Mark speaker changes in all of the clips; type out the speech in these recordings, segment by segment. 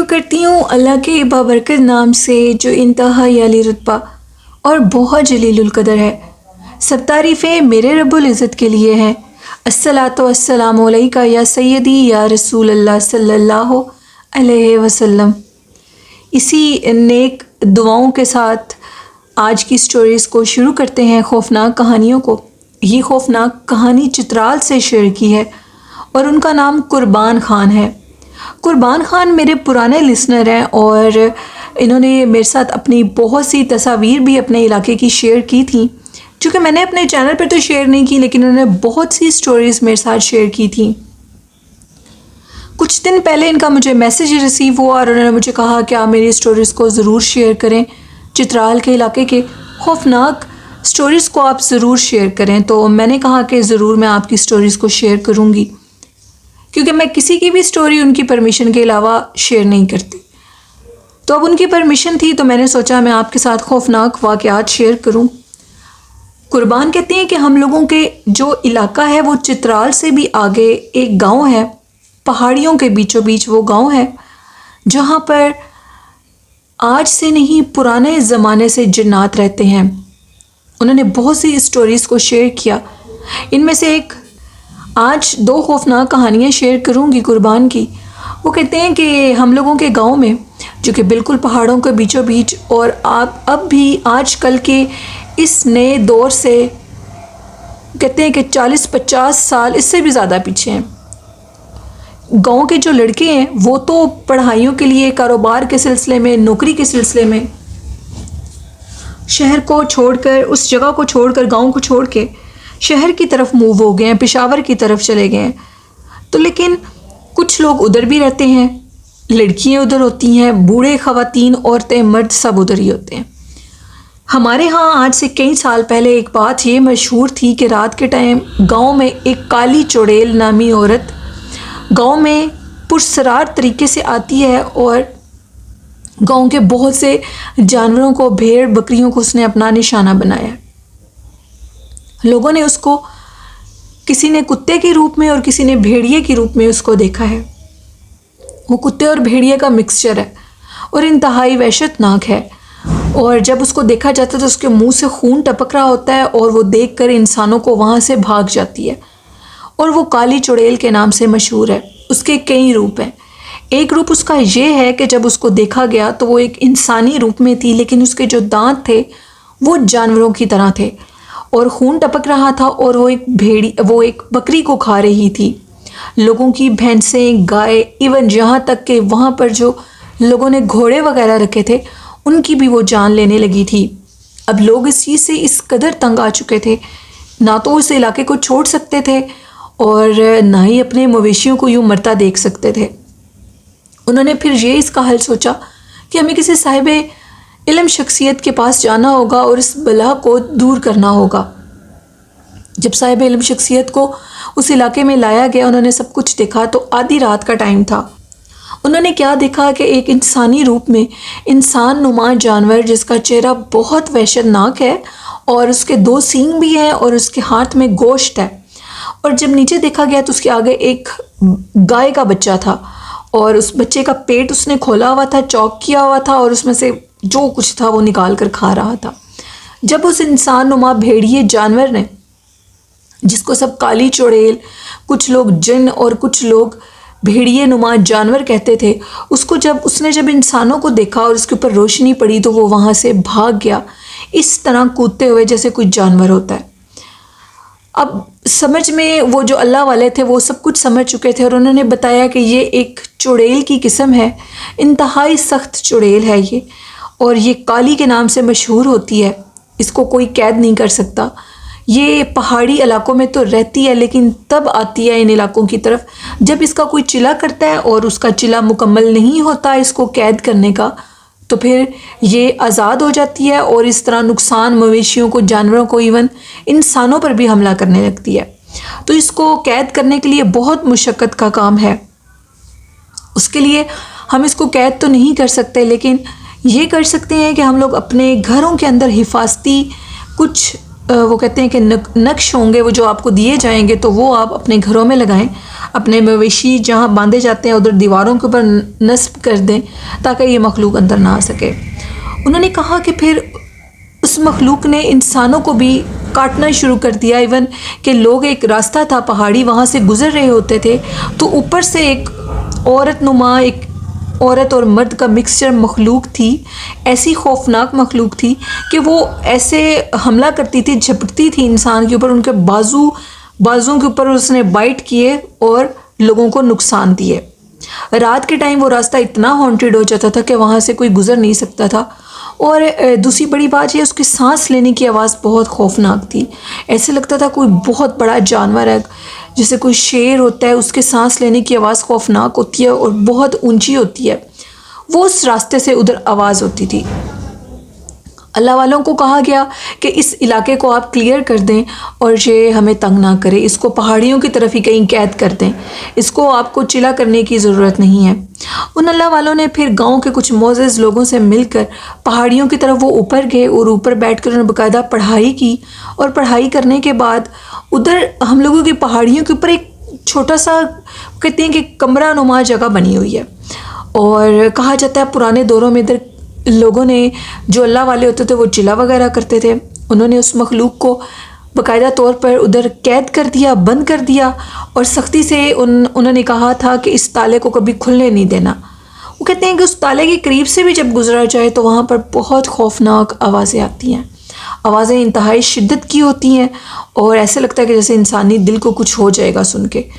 Speaker 1: کرتی ہوں اللہ کے بابرکت نام سے جو انتہائی عالی رتبہ اور بہت جلیل القدر ہے۔ سب تعریفیں میرے رب العزت کے لیے ہیں۔ الصلاۃ والسلام علیکہ یا سیدی یا رسول اللہ صلی اللہ علیہ وسلم۔ اسی نیک دعاؤں کے ساتھ آج کی سٹوریز کو شروع کرتے ہیں، خوفناک کہانیوں کو۔ یہ خوفناک کہانی چترال سے شیئر کی ہے اور ان کا نام قربان خان ہے۔ قربان خان میرے پرانے لسنر ہیں اور انہوں نے میرے ساتھ اپنی بہت سی تصاویر بھی اپنے علاقے کی شیئر کی تھیں، چونکہ میں نے اپنے چینل پر تو شیئر نہیں کی لیکن انہوں نے بہت سی سٹوریز میرے ساتھ شیئر کی تھیں۔ کچھ دن پہلے ان کا مجھے میسیج ریسیو ہوا اور انہوں نے مجھے کہا کہ آپ میری سٹوریز کو ضرور شیئر کریں، چترال کے علاقے کے خوفناک سٹوریز کو آپ ضرور شیئر کریں۔ تو میں نے کہا کہ ضرور میں آپ کی سٹوریز کو شیئر کروں گی، کیونکہ میں کسی کی بھی سٹوری ان کی پرمیشن کے علاوہ شیئر نہیں کرتی۔ تو اب ان کی پرمیشن تھی تو میں نے سوچا میں آپ کے ساتھ خوفناک واقعات شیئر کروں۔ قربان کہتے ہیں کہ ہم لوگوں کے جو علاقہ ہے وہ چترال سے بھی آگے ایک گاؤں ہے، پہاڑیوں کے بیچوں بیچ وہ گاؤں ہے، جہاں پر آج سے نہیں پرانے زمانے سے جنات رہتے ہیں۔ انہوں نے بہت سی سٹوریز کو شیئر کیا، ان میں سے ایک آج 2 خوفناک کہانیاں شیئر کروں گی قربان کی۔ وہ کہتے ہیں کہ ہم لوگوں کے گاؤں میں، جو کہ بالکل پہاڑوں کے بیچوں بیچ اور آپ اب بھی آج کل کے اس نئے دور سے کہتے ہیں کہ 40-50 سال اس سے بھی زیادہ پیچھے ہیں، گاؤں کے جو لڑکے ہیں وہ تو پڑھائیوں کے لیے، کاروبار کے سلسلے میں، نوکری کے سلسلے میں شہر کو چھوڑ کر، اس جگہ کو چھوڑ کر، گاؤں کو چھوڑ کے شہر کی طرف موو ہو گئے ہیں، پشاور کی طرف چلے گئے ہیں۔ تو لیکن کچھ لوگ ادھر بھی رہتے ہیں، لڑکیاں ادھر ہوتی ہیں، بوڑھے خواتین، عورتیں، مرد سب ادھر ہی ہوتے ہیں۔ ہمارے ہاں آج سے کئی سال پہلے ایک بات یہ مشہور تھی کہ رات کے ٹائم گاؤں میں ایک کالی چڑیل نامی عورت گاؤں میں پرسرار طریقے سے آتی ہے اور گاؤں کے بہت سے جانوروں کو، بھیڑ بکریوں کو اس نے اپنا نشانہ بنایا ہے۔ لوگوں نے اس کو، کسی نے کتے کے روپ میں اور کسی نے بھیڑیے کے روپ میں اس کو دیکھا ہے۔ وہ کتے اور بھیڑیے کا مکسچر ہے اور انتہائی وحشت ناک ہے، اور جب اس کو دیکھا جاتا ہے تو اس کے منہ سے خون ٹپک رہا ہوتا ہے اور وہ دیکھ کر انسانوں کو وہاں سے بھاگ جاتی ہے، اور وہ کالی چڑیل کے نام سے مشہور ہے۔ اس کے کئی روپ ہیں۔ ایک روپ اس کا یہ ہے کہ جب اس کو دیکھا گیا تو وہ ایک انسانی روپ میں تھی، لیکن اس کے جو دانت تھے وہ جانوروں کی طرح تھے اور خون ٹپک رہا تھا، اور وہ ایک بکری کو کھا رہی تھی۔ لوگوں کی بھینسیں، گائے، ایون جہاں تک کہ وہاں پر جو لوگوں نے گھوڑے وغیرہ رکھے تھے ان کی بھی وہ جان لینے لگی تھی۔ اب لوگ اس چیز سے اس قدر تنگ آ چکے تھے، نہ تو اس علاقے کو چھوڑ سکتے تھے اور نہ ہی اپنے مویشیوں کو یوں مرتا دیکھ سکتے تھے۔ انہوں نے پھر یہ اس کا حل سوچا کہ ہمیں کسی صاحب علم شخصیت کے پاس جانا ہوگا اور اس بلا کو دور کرنا ہوگا۔ جب صاحب علم شخصیت کو اس علاقے میں لایا گیا، انہوں نے سب کچھ دیکھا تو آدھی رات کا ٹائم تھا۔ انہوں نے کیا دیکھا کہ ایک انسانی روپ میں انسان نما جانور جس کا چہرہ بہت وحشت ناک ہے اور اس کے 2 سینگ بھی ہیں اور اس کے ہاتھ میں گوشت ہے، اور جب نیچے دیکھا گیا تو اس کے آگے ایک گائے کا بچہ تھا اور اس بچے کا پیٹ اس نے کھولا ہوا تھا، چوک کیا ہوا تھا اور اس میں سے جو کچھ تھا وہ نکال کر کھا رہا تھا۔ جب اس انسان نما بھیڑیے جانور نے، جس کو سب کالی چڑیل، کچھ لوگ جن اور کچھ لوگ بھیڑیے نما جانور کہتے تھے، اس نے جب انسانوں کو دیکھا اور اس کے اوپر روشنی پڑی تو وہ وہاں سے بھاگ گیا، اس طرح کودتے ہوئے جیسے کوئی جانور ہوتا ہے۔ اب سمجھ میں وہ جو اللہ والے تھے وہ سب کچھ سمجھ چکے تھے اور انہوں نے بتایا کہ یہ ایک چڑیل کی قسم ہے، انتہائی سخت چڑیل ہے یہ، اور یہ کالی کے نام سے مشہور ہوتی ہے، اس کو کوئی قید نہیں کر سکتا۔ یہ پہاڑی علاقوں میں تو رہتی ہے لیکن تب آتی ہے ان علاقوں کی طرف جب اس کا کوئی چلا کرتا ہے اور اس کا چلا مکمل نہیں ہوتا اس کو قید کرنے کا، تو پھر یہ آزاد ہو جاتی ہے اور اس طرح نقصان مویشیوں کو، جانوروں کو، ایون انسانوں پر بھی حملہ کرنے لگتی ہے۔ تو اس کو قید کرنے کے لیے بہت مشقت کا کام ہے۔ اس کے لیے ہم اس کو قید تو نہیں کر سکتے، لیکن یہ کر سکتے ہیں کہ ہم لوگ اپنے گھروں کے اندر حفاظتی کچھ وہ کہتے ہیں کہ نقش ہوں گے، وہ جو آپ کو دیے جائیں گے تو وہ آپ اپنے گھروں میں لگائیں۔ اپنے مویشی جہاں باندھے جاتے ہیں ادھر دیواروں کے اوپر نصب کر دیں تاکہ یہ مخلوق اندر نہ آ سکے۔ انہوں نے کہا کہ پھر اس مخلوق نے انسانوں کو بھی کاٹنا شروع کر دیا، ایون کہ لوگ ایک راستہ تھا پہاڑی وہاں سے گزر رہے ہوتے تھے تو اوپر سے ایک عورت نما، ایک عورت اور مرد کا مکسچر مخلوق تھی، ایسی خوفناک مخلوق تھی کہ وہ ایسے حملہ کرتی تھی، جھپٹتی تھی انسان کے اوپر، ان کے بازوں کے اوپر اس نے بائٹ کیے اور لوگوں کو نقصان دیے۔ رات کے ٹائم وہ راستہ اتنا ہانٹیڈ ہو جاتا تھا کہ وہاں سے کوئی گزر نہیں سکتا تھا، اور دوسری بڑی بات یہ اس کی سانس لینے کی آواز بہت خوفناک تھی، ایسے لگتا تھا کوئی بہت بڑا جانور ہے، جیسے کوئی شیر ہوتا ہے، اس کے سانس لینے کی آواز خوفناک ہوتی ہے اور بہت اونچی ہوتی ہے۔ وہ اس راستے سے ادھر آواز ہوتی تھی۔ اللہ والوں کو کہا گیا کہ اس علاقے کو آپ کلیئر کر دیں اور یہ ہمیں تنگ نہ کرے، اس کو پہاڑیوں کی طرف ہی کہیں قید کر دیں، اس کو آپ کو چلا کرنے کی ضرورت نہیں ہے۔ ان اللہ والوں نے پھر گاؤں کے کچھ معزز لوگوں سے مل کر پہاڑیوں کی طرف وہ اوپر گئے اور اوپر بیٹھ کر انہوں نے باقاعدہ پڑھائی کی، اور پڑھائی کرنے کے بعد ادھر ہم لوگوں کی پہاڑیوں کے اوپر ایک چھوٹا سا کہتے ہیں کہ کمرہ نما جگہ بنی ہوئی ہے، اور کہا جاتا ہے پرانے دوروں میں ادھر لوگوں نے جو اللہ والے ہوتے تھے وہ چلا وغیرہ کرتے تھے، انہوں نے اس مخلوق کو باقاعدہ طور پر ادھر قید کر دیا، بند کر دیا، اور سختی سے انہوں نے کہا تھا کہ اس تالے کو کبھی کھلنے نہیں دینا۔ وہ کہتے ہیں کہ اس تالے کے قریب سے بھی جب گزرا جائے تو وہاں پر بہت خوفناک آوازیں آتی ہیں، آوازیں انتہائی شدت کی ہوتی ہیں، اور ایسے لگتا ہے کہ جیسے انسانی دل کو کچھ ہو جائے گا سن کے۔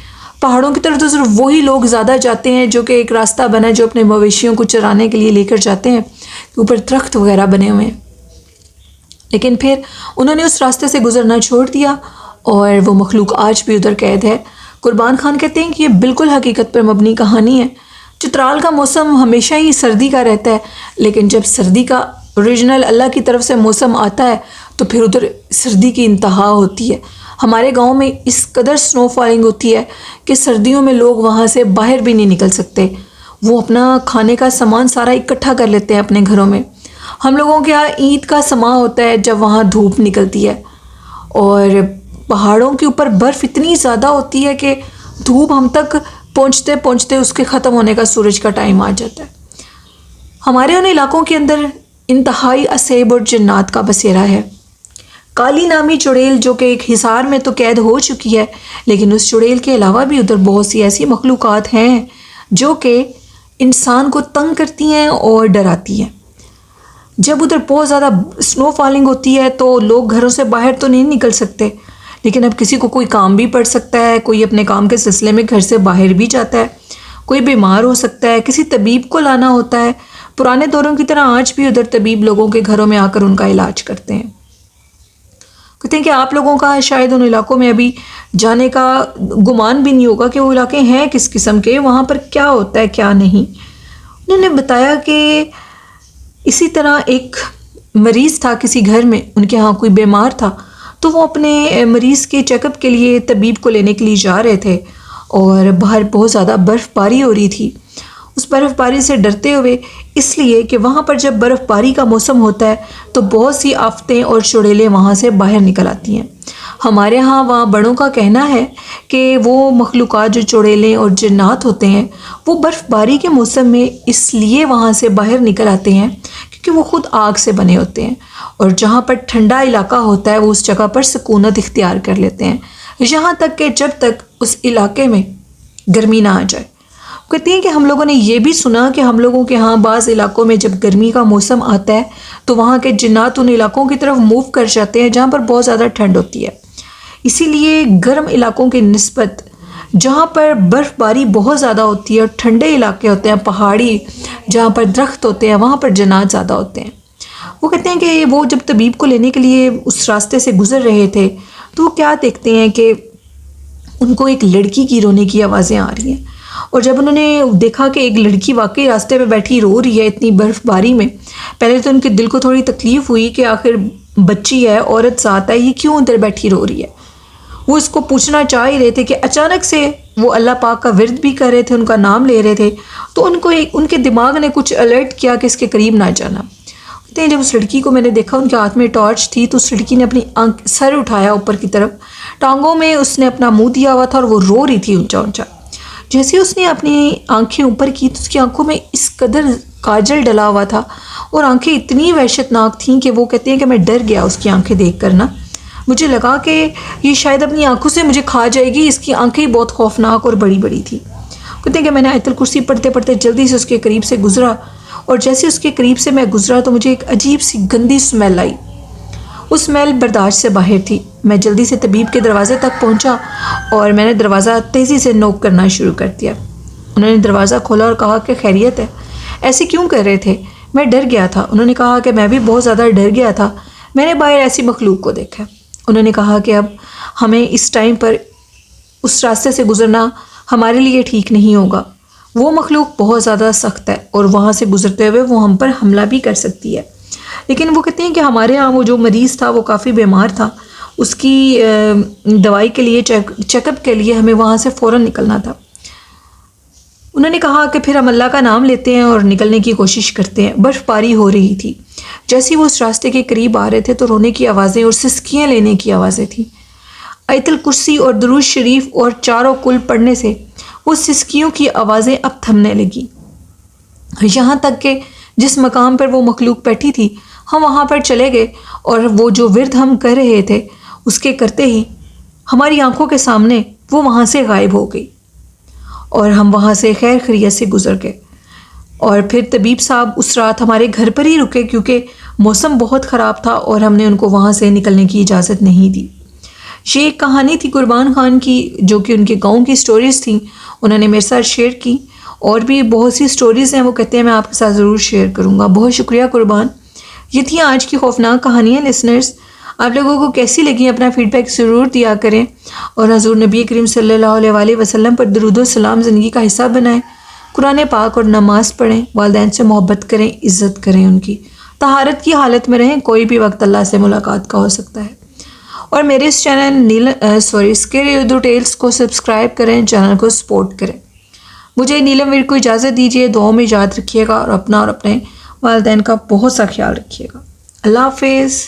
Speaker 1: پہاڑوں کی طرف تو صرف وہی لوگ زیادہ جاتے ہیں جو کہ ایک راستہ بنا ہے جو اپنے مویشیوں کو چرانے کے لیے لے کر جاتے ہیں، اوپر درخت وغیرہ بنے ہوئے ہیں، لیکن پھر انہوں نے اس راستے سے گزرنا چھوڑ دیا، اور وہ مخلوق آج بھی ادھر قید ہے۔ قربان خان کہتے ہیں کہ یہ بالکل حقیقت پر مبنی کہانی ہے۔ چترال کا موسم ہمیشہ ہی سردی کا رہتا ہے، لیکن جب سردی کا اوریجنل اللہ کی طرف سے موسم آتا ہے تو پھر ادھر سردی کی انتہا ہوتی ہے۔ ہمارے گاؤں میں اس قدر سنو فالنگ ہوتی ہے کہ سردیوں میں لوگ وہاں سے باہر بھی نہیں نکل سکتے، وہ اپنا کھانے کا سامان سارا اکٹھا کر لیتے ہیں اپنے گھروں میں۔ ہم لوگوں کے یہاں عید کا سماں ہوتا ہے جب وہاں دھوپ نکلتی ہے، اور پہاڑوں کے اوپر برف اتنی زیادہ ہوتی ہے کہ دھوپ ہم تک پہنچتے پہنچتے اس کے ختم ہونے کا سورج کا ٹائم آ جاتا ہے۔ ہمارے ان علاقوں کے اندر انتہائی اسیب اور جنات کا بسیرا ہے۔ کالی نامی چڑیل جو کہ ایک حصار میں تو قید ہو چکی ہے، لیکن اس چڑیل کے علاوہ بھی ادھر بہت سی ایسی مخلوقات ہیں جو کہ انسان کو تنگ کرتی ہیں اور ڈراتی ہیں۔ جب ادھر بہت زیادہ سنو فالنگ ہوتی ہے تو لوگ گھروں سے باہر تو نہیں نکل سکتے، لیکن اب کسی کو کوئی کام بھی پڑ سکتا ہے، کوئی اپنے کام کے سلسلے میں گھر سے باہر بھی جاتا ہے، کوئی بیمار ہو سکتا ہے، کسی طبیب کو لانا ہوتا ہے۔ پرانے دوروں کی طرح آج بھی ادھر طبیب لوگوں کے گھروں میں آ کر ان کا علاج کرتے ہیں۔ کہتے ہیں کہ آپ لوگوں کا شاید ان علاقوں میں ابھی جانے کا گمان بھی نہیں ہوگا کہ وہ علاقے ہیں کس قسم کے، وہاں پر کیا ہوتا ہے کیا نہیں۔ انہوں نے بتایا کہ اسی طرح ایک مریض تھا کسی گھر میں، ان کے ہاں کوئی بیمار تھا، تو وہ اپنے مریض کے چیک اپ کے لیے طبیب کو لینے کے لیے جا رہے تھے، اور باہر بہت زیادہ برف باری ہو رہی تھی۔ اس برف باری سے ڈرتے ہوئے، اس لیے کہ وہاں پر جب برف باری کا موسم ہوتا ہے تو بہت سی آفتیں اور چڑیلیں وہاں سے باہر نکل آتی ہیں۔ ہمارے ہاں وہاں بڑوں کا کہنا ہے کہ وہ مخلوقات جو چڑیلیں اور جنات ہوتے ہیں وہ برف باری کے موسم میں اس لیے وہاں سے باہر نکل آتے ہیں کیونکہ وہ خود آگ سے بنے ہوتے ہیں، اور جہاں پر ٹھنڈا علاقہ ہوتا ہے وہ اس جگہ پر سکونت اختیار کر لیتے ہیں، یہاں تک کہ جب تک اس علاقے میں گرمی نہ آ جائے۔ کہتے ہیں کہ ہم لوگوں نے یہ بھی سنا کہ ہم لوگوں کے ہاں بعض علاقوں میں جب گرمی کا موسم آتا ہے تو وہاں کے جنات ان علاقوں کی طرف موو کر جاتے ہیں جہاں پر بہت زیادہ ٹھنڈ ہوتی ہے، اسی لیے گرم علاقوں کی نسبت جہاں پر برف باری بہت زیادہ ہوتی ہے اور ٹھنڈے علاقے ہوتے ہیں، پہاڑی جہاں پر درخت ہوتے ہیں، وہاں پر جنات زیادہ ہوتے ہیں۔ وہ کہتے ہیں کہ وہ جب طبیب کو لینے کے لیے اس راستے سے گزر رہے تھے تو وہ کیا دیکھتے ہیں کہ ان کو ایک لڑکی کی رونے کی آوازیں آ رہی ہیں، اور جب انہوں نے دیکھا کہ ایک لڑکی واقعی راستے پہ بیٹھی رو رہی ہے اتنی برف باری میں، پہلے تو ان کے دل کو تھوڑی تکلیف ہوئی کہ آخر بچی ہے، عورت ذات ہے، یہ کیوں ادھر بیٹھی رو رہی ہے۔ وہ اس کو پوچھنا چاہ ہی رہے تھے کہ اچانک سے وہ اللہ پاک کا ورد بھی کر رہے تھے، ان کا نام لے رہے تھے، تو ان کے دماغ نے کچھ الرٹ کیا کہ اس کے قریب نہ جانا۔ کہتے ہیں جب اس لڑکی کو میں نے دیکھا ان کے ہاتھ میں ٹارچ تھی، تو اس لڑکی نے اپنی سر اٹھایا اوپر کی طرف، ٹانگوں میں اس نے اپنا منہ دیا ہوا تھا اور وہ رو رہی تھی اونچا اونچا۔ جیسے اس نے اپنی آنکھیں اوپر کی تو اس کی آنکھوں میں اس قدر کاجل ڈلا ہوا تھا اور آنکھیں اتنی وحشت ناک تھیں کہ وہ کہتے ہیں کہ میں ڈر گیا اس کی آنکھیں دیکھ کر نا. مجھے لگا کہ یہ شاید اپنی آنکھوں سے مجھے کھا جائے گی، اس کی آنکھیں بہت خوفناک اور بڑی بڑی تھی. کہتے ہیں کہ میں نے آیت الکرسی پڑھتے پڑھتے جلدی سے اس کے قریب سے گزرا، اور جیسے اس کے قریب سے میں گزرا تو مجھے ایک عجیب سی گندی اسمیل آئی. اس اسمیل برداشت سے باہر تھی. میں جلدی سے طبیب کے دروازے تک پہنچا اور میں نے دروازہ تیزی سے نوک کرنا شروع کر دیا. انہوں نے دروازہ کھولا اور کہا کہ خیریت ہے؟ ایسے کیوں کر رہے تھے؟ میں ڈر گیا تھا. انہوں نے کہا کہ میں بھی بہت زیادہ ڈر گیا تھا، میں نے باہر ایسی مخلوق کو دیکھا. انہوں نے کہا کہ اب ہمیں اس ٹائم پر اس راستے سے گزرنا ہمارے لیے ٹھیک نہیں ہوگا. وہ مخلوق بہت زیادہ سخت ہے اور وہاں سے گزرتے ہوئے وہ ہم پر حملہ بھی کر سکتی ہے. لیکن وہ کہتے ہیں کہ ہمارے ہاں وہ جو مریض تھا وہ کافی بیمار تھا، اس کی دوائی کے لیے چیک اپ کے لیے ہمیں وہاں سے فوراً نکلنا تھا. انہوں نے کہا کہ پھر ہم اللہ کا نام لیتے ہیں اور نکلنے کی کوشش کرتے ہیں. برف باری ہو رہی تھی. جیسے وہ اس راستے کے قریب آ رہے تھے تو رونے کی آوازیں اور سسکیاں لینے کی آوازیں تھیں. آیت الکرسی اور درود شریف اور چاروں کل پڑھنے سے وہ سسکیوں کی آوازیں اب تھمنے لگی، یہاں تک کہ جس مقام پر وہ مخلوق بیٹھی تھی ہم وہاں پر چلے گئے، اور وہ جو ورد ہم کر رہے تھے اس کے کرتے ہی ہماری آنکھوں کے سامنے وہ وہاں سے غائب ہو گئی، اور ہم وہاں سے خیر خیریت سے گزر گئے. اور پھر طبیب صاحب اس رات ہمارے گھر پر ہی رکے کیونکہ موسم بہت خراب تھا اور ہم نے ان کو وہاں سے نکلنے کی اجازت نہیں دی. یہ ایک کہانی تھی قربان خان کی، جو کہ ان کے گاؤں کی سٹوریز تھیں، انہوں نے میرے ساتھ شیئر کی. اور بھی بہت سی سٹوریز ہیں، وہ کہتے ہیں میں آپ کے ساتھ ضرور شیئر کروں گا. بہت شکریہ قربان. یہ تھیں آج کی خوفناک کہانیاں. لسنرز، آپ لوگوں کو کیسی لگیں اپنا فیڈ بیک ضرور دیا کریں، اور حضور نبی کریم صلی اللہ علیہ وآلہ وسلم پر درود و سلام زندگی کا حصہ بنائیں. قرآن پاک اور نماز پڑھیں، والدین سے محبت کریں، عزت کریں، ان کی طہارت کی حالت میں رہیں. کوئی بھی وقت اللہ سے ملاقات کا ہو سکتا ہے. اور میرے اس چینل اسکیری اردو ٹیلز کو سبسکرائب کریں، چینل کو سپورٹ کریں. مجھے نیلم ویر کو اجازت دیجیے. دعاؤں میں یاد رکھیے گا اور اپنا اور اپنے والدین کا بہت سا خیال رکھیے گا. اللہ حافظ.